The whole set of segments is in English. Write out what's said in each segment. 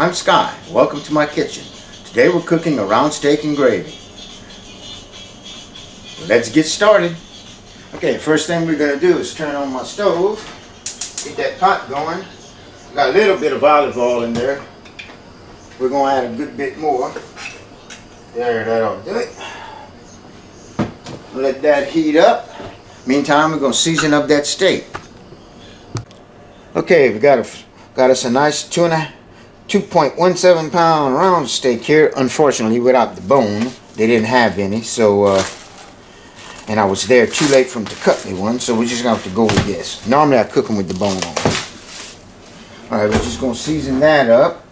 I'm Sky. Welcome to my kitchen. Today we're cooking a round steak and gravy. Let's get started. Okay, first thing we're going to do is turn on my stove. Get that pot going. Got a little bit of olive oil in there. We're going to add a good bit more. There, that'll do it. Let that heat up. Meantime, we're going to season up that steak. Okay, we got us a nice 2.17 pound round steak here. Unfortunately, without the bone, they didn't have any. So, and I was there too late for them to cut me one. So we're just gonna have to go with this. Normally, I cook them with the bone on. All right, we're just gonna season that up.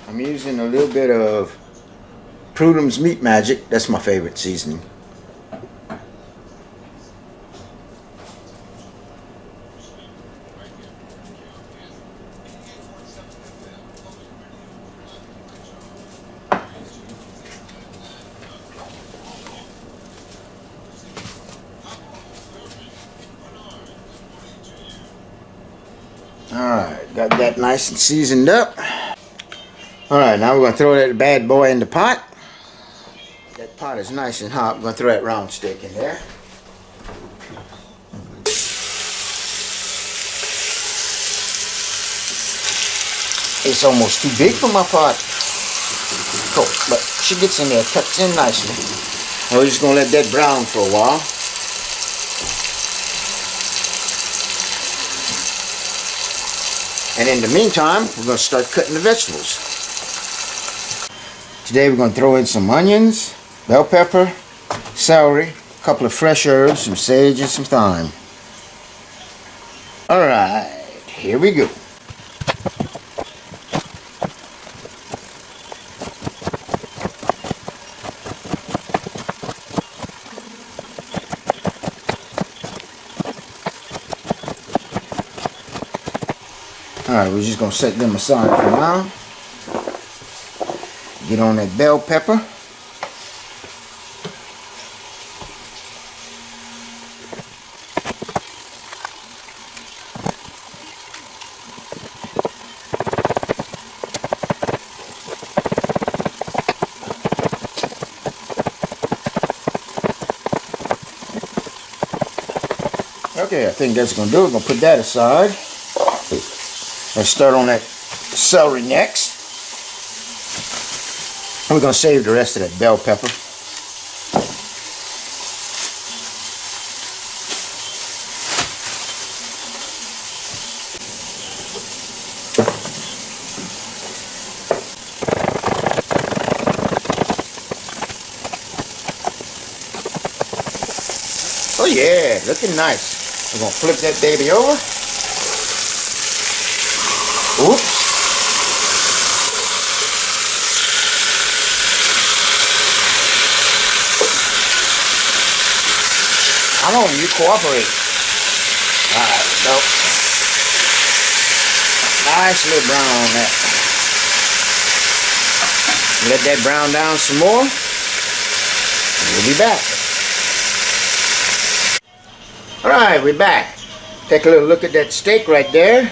I'm using a little bit of Prud'hom's Meat Magic. That's my favorite seasoning. Alright, got that nice and seasoned up. Alright, now we're going to throw that bad boy in the pot. That pot is nice and hot. We're going to throw that round steak in there. It's almost too big for my pot. Cool, but she gets in there, cuts in nicely. And we're just going to let that brown for a while. And in the meantime, we're going to start cutting the vegetables. Today we're going to throw in some onions, bell pepper, celery, a couple of fresh herbs, some sage and some thyme. Alright, here we go. Alright, we're just going to set them aside for now. Get on that bell pepper. Okay, I think that's going to do it. We're going to put that aside. Let's start on that celery next. And we're going to save the rest of that bell pepper. Oh yeah, looking nice. We're going to flip that baby over. Oops. Come on, you cooperate. Alright, so nice little brown on that. Let that brown down some more. And we'll be back. Alright, we're back. Take a little look at that steak right there.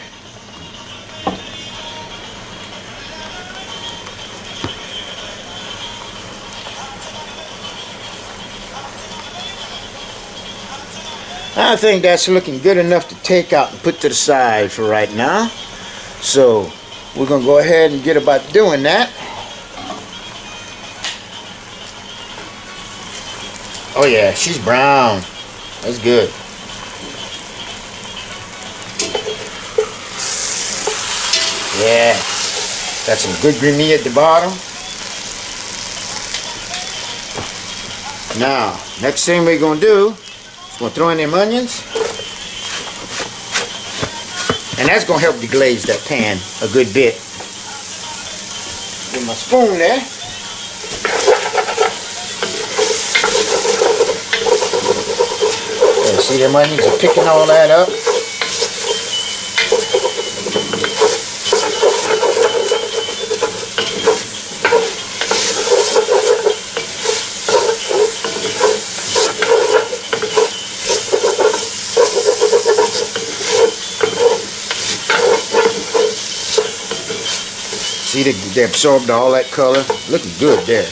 I think that's looking good enough to take out and put to the side for right now. So we're going to go ahead and get about doing that. Oh yeah, she's brown. That's good. Yeah, got some good green at the bottom. Now, next thing we're going to do, we'll throw in them onions, and that's going to help deglaze that pan a good bit. Get my spoon there. Yeah, see them onions are picking all that up. See, they absorbed all that color. Looking good there.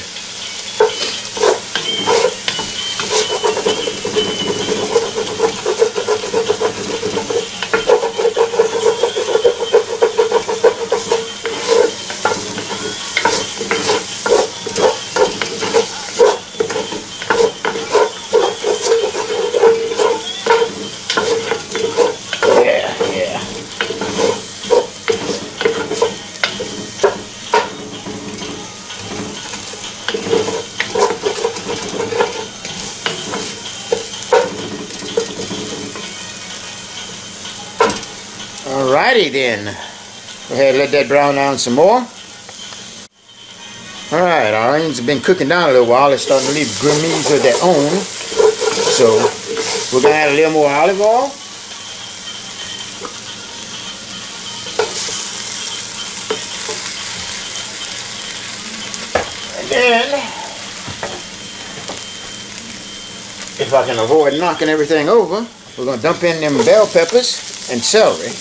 Alrighty then. Go ahead and let that brown down some more. Alright, our onions have been cooking down a little while. They're starting to leave grimace of their own. So we're going to add a little more olive oil. And then, if I can avoid knocking everything over, we're going to dump in them bell peppers and celery.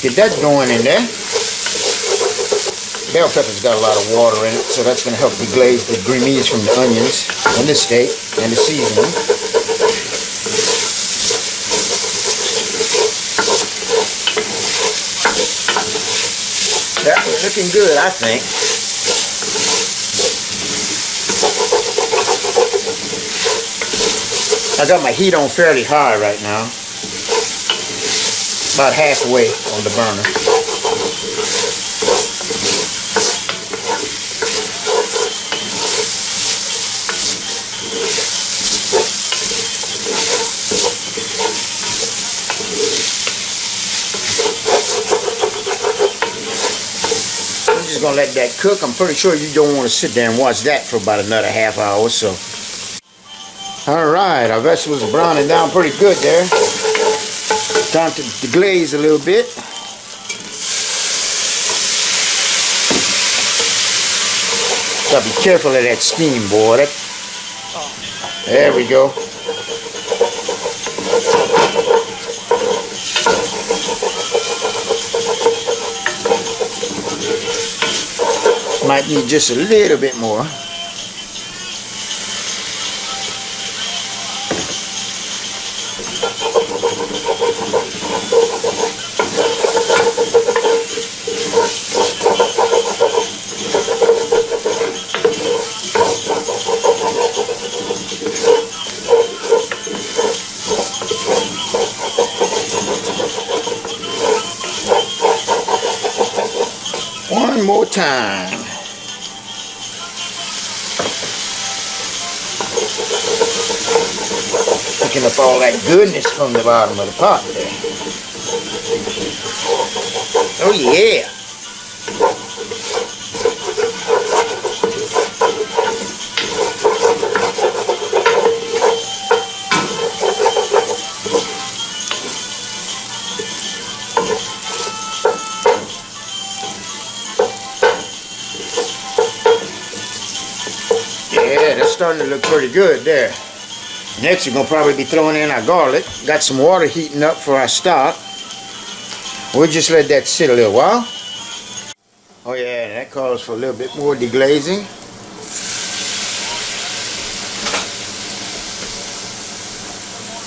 Get that going in there. Bell pepper's got a lot of water in it, so that's going to help deglaze the grimace from the onions and the steak and the seasoning. That was looking good, I think. I got my heat on fairly high right now. About halfway on the burner. I'm just gonna let that cook. I'm pretty sure you don't want to sit there and watch that for about another half hour or so. Alright, our vegetables are browning down pretty good there. Time to deglaze a little bit. Gotta be careful of that steam, boy. There we go. Might need just a little bit more. One more time. Picking up all that goodness from the bottom of the pot there. Oh yeah. Yeah, that's starting to look pretty good there. Next, we're going to probably be throwing in our garlic. Got some water heating up for our stock. We'll just let that sit a little while. Oh yeah, that calls for a little bit more deglazing.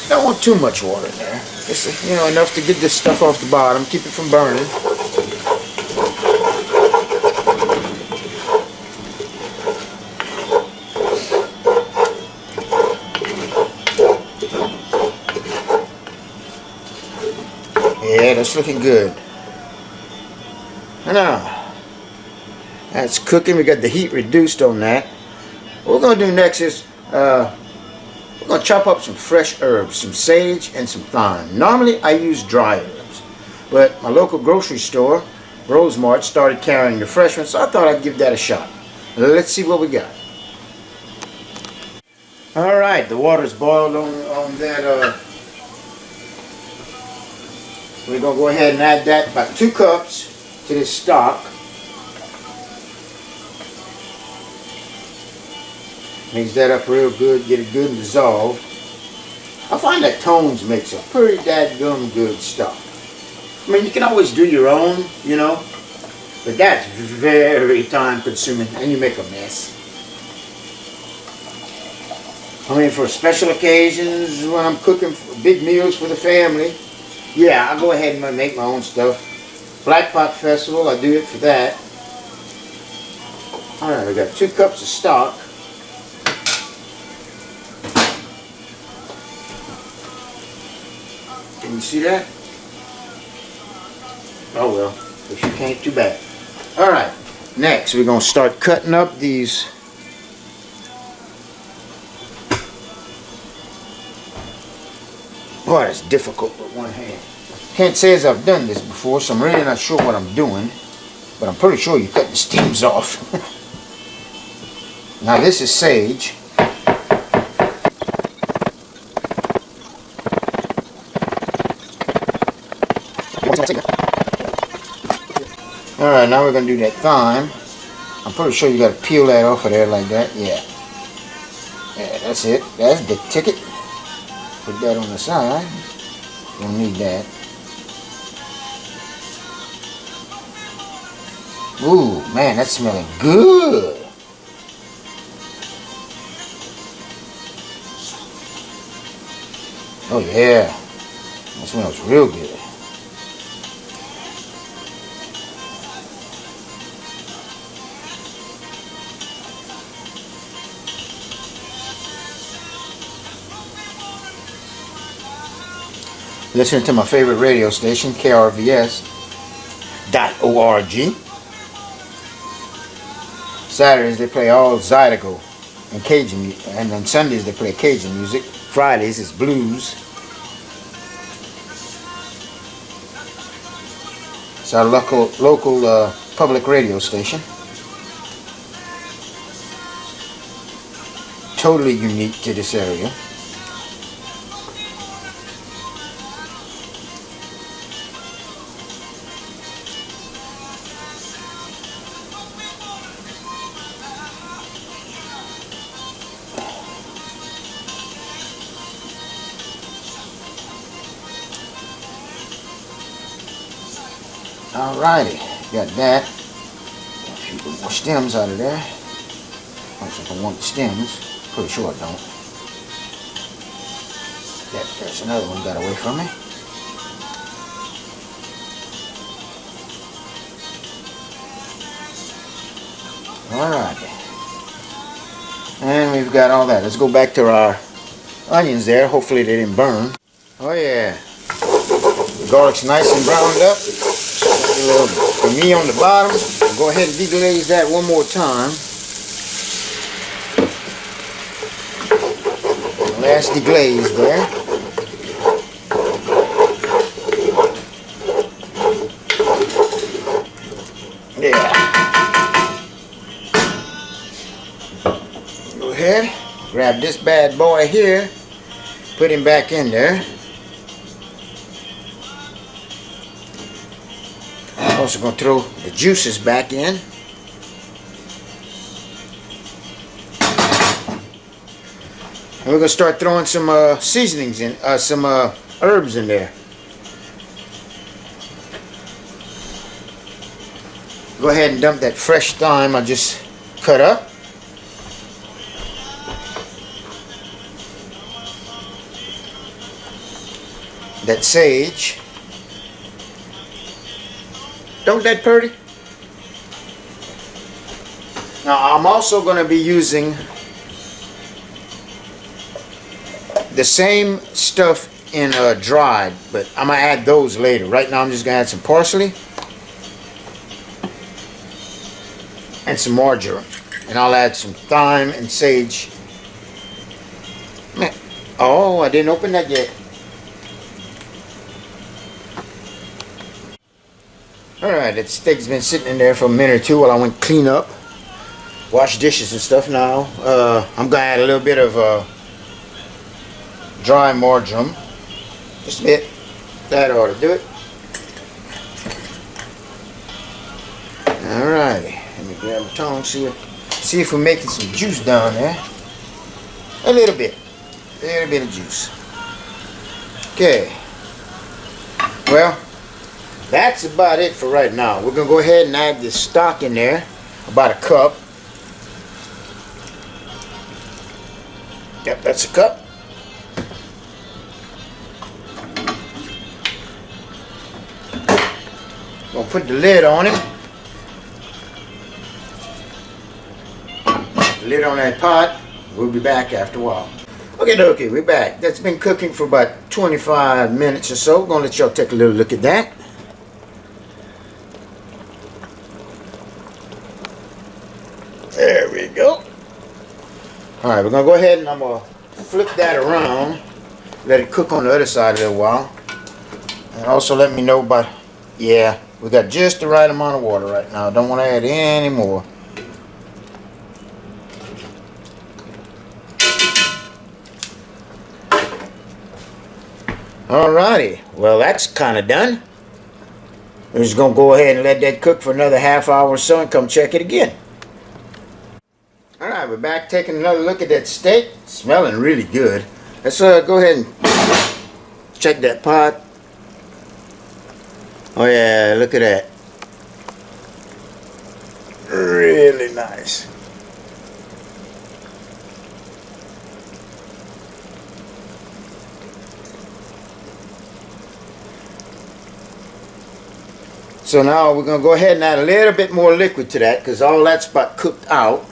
Don't want too much water in there. Just, you know, enough to get this stuff off the bottom, keep it from burning. Yeah, that's looking good. Now, that's cooking. We got the heat reduced on that. What we're going to do next is we're going to chop up some fresh herbs, some sage and some thyme. Normally I use dry herbs, but my local grocery store, Rosemart, started carrying the fresh ones, so I thought I'd give that a shot. Let's see what we got. Alright, the water's boiled on that. We're going to go ahead and add that, about 2 cups to this stock. Mix that up real good, get it good and dissolved. I find that Tones makes a pretty dadgum good stock. I mean, you can always do your own, you know, but that's very time consuming and you make a mess. I mean, for special occasions, when I'm cooking big meals for the family, yeah, I'll go ahead and make my own stuff. Black Pot Festival, I do it for that. Alright, I got 2 cups of stock. Can you see that? Oh well, if you can't, too bad. Alright, next we're going to start cutting up these boy, it's difficult with one hand. Can't say as I've done this before, so I'm really not sure what I'm doing, but I'm pretty sure you cut the stems off. Now this is sage. Alright, now we're going to do that thyme. I'm pretty sure you got to peel that off of there like that. Yeah. Yeah, that's it. That's the ticket. Put that on the side. Don't need that. Ooh, man, that's smelling good. Oh yeah, that smells real good. Listen to my favorite radio station, KRVS.org. Saturdays they play all Zydeco and Cajun, and on Sundays they play Cajun music. Fridays is blues. It's our local public radio station. Totally unique to this area. Alrighty, got that. A few more stems out of there. Looks like I want the stems. Pretty sure I don't. There's another one got away from me. Alright. And we've got all that. Let's go back to our onions there. Hopefully they didn't burn. Oh yeah. The garlic's nice and browned up. A little meat on the bottom. We'll go ahead and deglaze that one more time. Last deglaze there. Yeah. Go ahead, grab this bad boy here, put him back in there. Also going to throw the juices back in. And we're going to start throwing some seasonings in, some herbs in there. Go ahead and dump that fresh thyme I just cut up. That sage. Don't that pretty? Now I'm also going to be using the same stuff in dried, but I'm going to add those later. Right now I'm just going to add some parsley and some marjoram. And I'll add some thyme and sage. Oh, I didn't open that yet. Alright, that steak's been sitting in there for a minute or two while I went clean up, wash dishes and stuff. Now I'm going to add a little bit of dry marjoram, just a bit. That ought to do it. Alrighty, let me grab my tongue, see if we're making some juice down there. A little bit of juice. Okay, well, that's about it for right now. We're going to go ahead and add this stock in there, about a cup. Yep, that's a cup. Gonna put the lid on it. The lid on that pot. We'll be back after a while. Okay, we're back. That's been cooking for about 25 minutes or so. We're gonna let y'all take a little look at that. There we go. Alright, we're gonna go ahead and I'm gonna flip that around. Let it cook on the other side a little while. And also let me know about, yeah, we got just the right amount of water right now. Don't want to add any more. Alrighty, well that's kind of done. We're just going to go ahead and let that cook for another half hour or so and come check it again. Alright, we're back taking another look at that steak. Smelling really good. Let's go ahead and check that pot. Oh yeah, look at that. Really nice. So now we're going to go ahead and add a little bit more liquid to that because all that's about cooked out.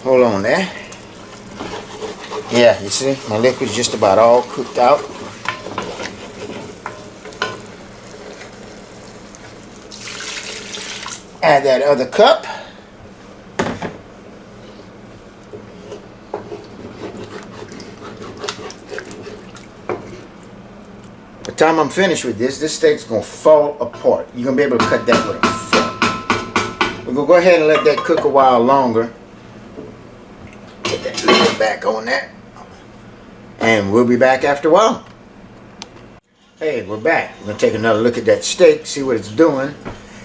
Hold on there. Yeah, you see, my liquid's just about all cooked out. Add that other cup. By the time I'm finished with this steak's going to fall apart. You're going to be able to cut that with a fork. We're going to go ahead and let that cook a while longer. Get that lid back on that. And we'll be back after a while. Hey, we're back. We're going to take another look at that steak, see what it's doing.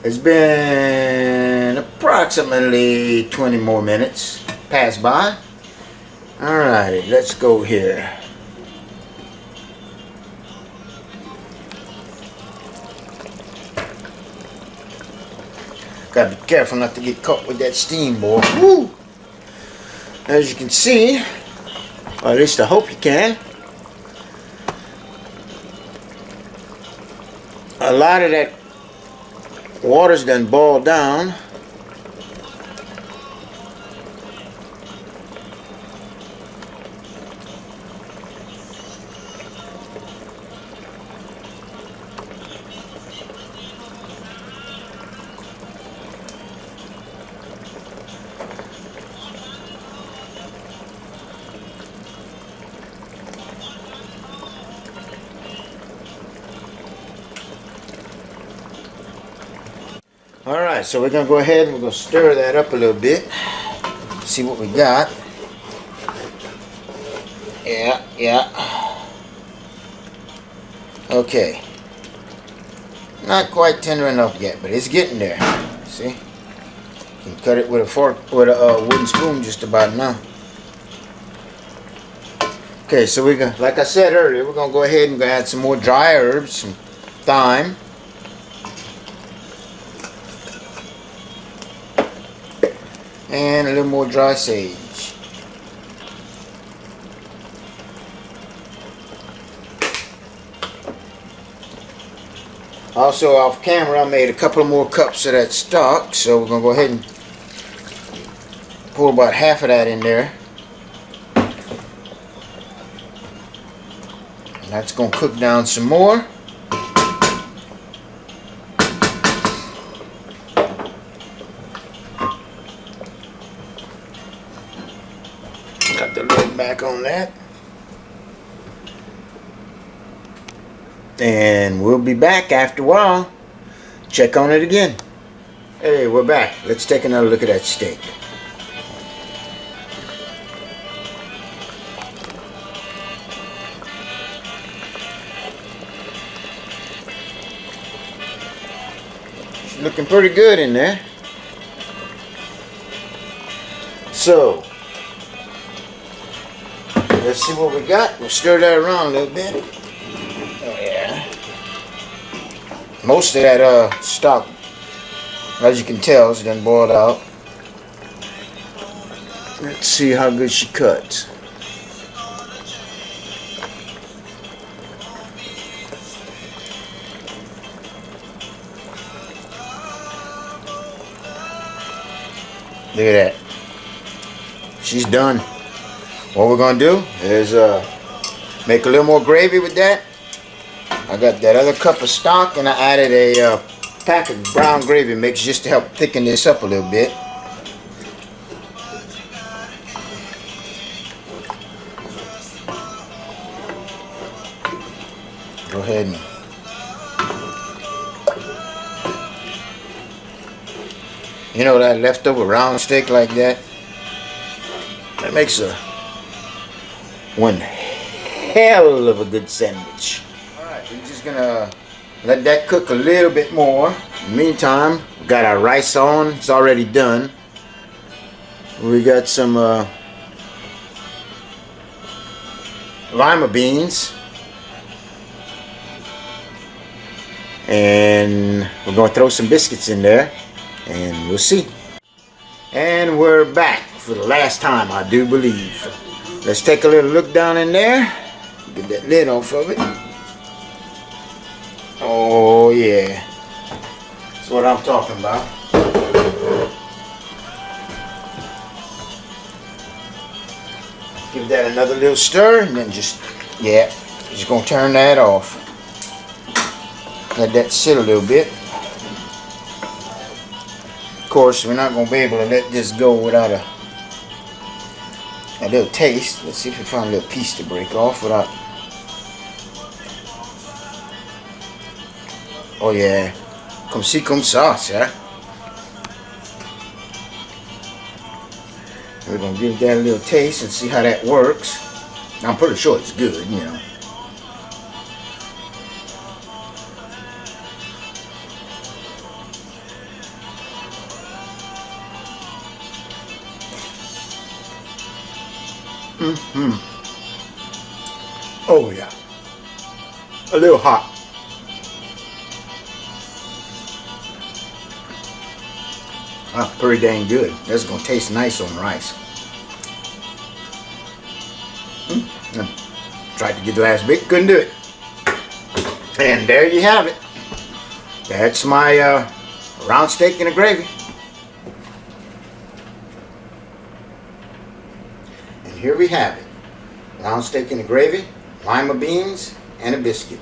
It's been approximately 20 more minutes passed by. Alrighty, let's go here. Gotta be careful not to get caught with that steam, boy. Woo! As you can see, or at least I hope you can, a lot of that water's done boiled down. Alright, so we're going to go ahead and we're going to stir that up a little bit. See what we got. Yeah. Okay. Not quite tender enough yet, but it's getting there. See? You can cut it with a fork, with a wooden spoon just about now. Okay, so we're going to, like I said earlier, we're going to go ahead and add some more dry herbs, some thyme. And a little more dry sage. Also off camera I made a couple more cups of that stock, so we're going to go ahead and pour about half of that in there. And that's going to cook down some more. Got the lid back on that. And we'll be back after a while. Check on it again. Hey, we're back. Let's take another look at that steak. It's looking pretty good in there. So, let's see what we got. We'll stir that around a little bit. Oh yeah. Most of that stock, as you can tell, is done boiled out. Let's see how good she cuts. Look at that. She's done. What we're gonna do is make a little more gravy with that. I got that other cup of stock, and I added a pack of brown gravy mix just to help thicken this up a little bit. Go ahead and you know that leftover round steak like that, that makes one hell of a good sandwich. Alright, we're just gonna let that cook a little bit more. In the meantime, we got our rice on, it's already done. We got some lima beans. And we're gonna throw some biscuits in there, and we'll see. And we're back for the last time, I do believe. Let's take a little look down in there. Get that lid off of it. Oh yeah, that's what I'm talking about. Give that another little stir, and then just gonna turn that off. Let that sit a little bit. Of course, we're not going to be able to let this go without a little taste. Let's see if we find a little piece to break off without. Oh yeah, comme ci comme ça, sir. We're going to give that a little taste and see how that works. I'm pretty sure it's good, you know. Oh yeah, a little hot. Pretty dang good. That's gonna taste nice on rice. Tried to get the last bit, couldn't do it. And there you have it. That's my round steak and a gravy. And here we have it. Round steak and a gravy, lima beans, and a biscuit.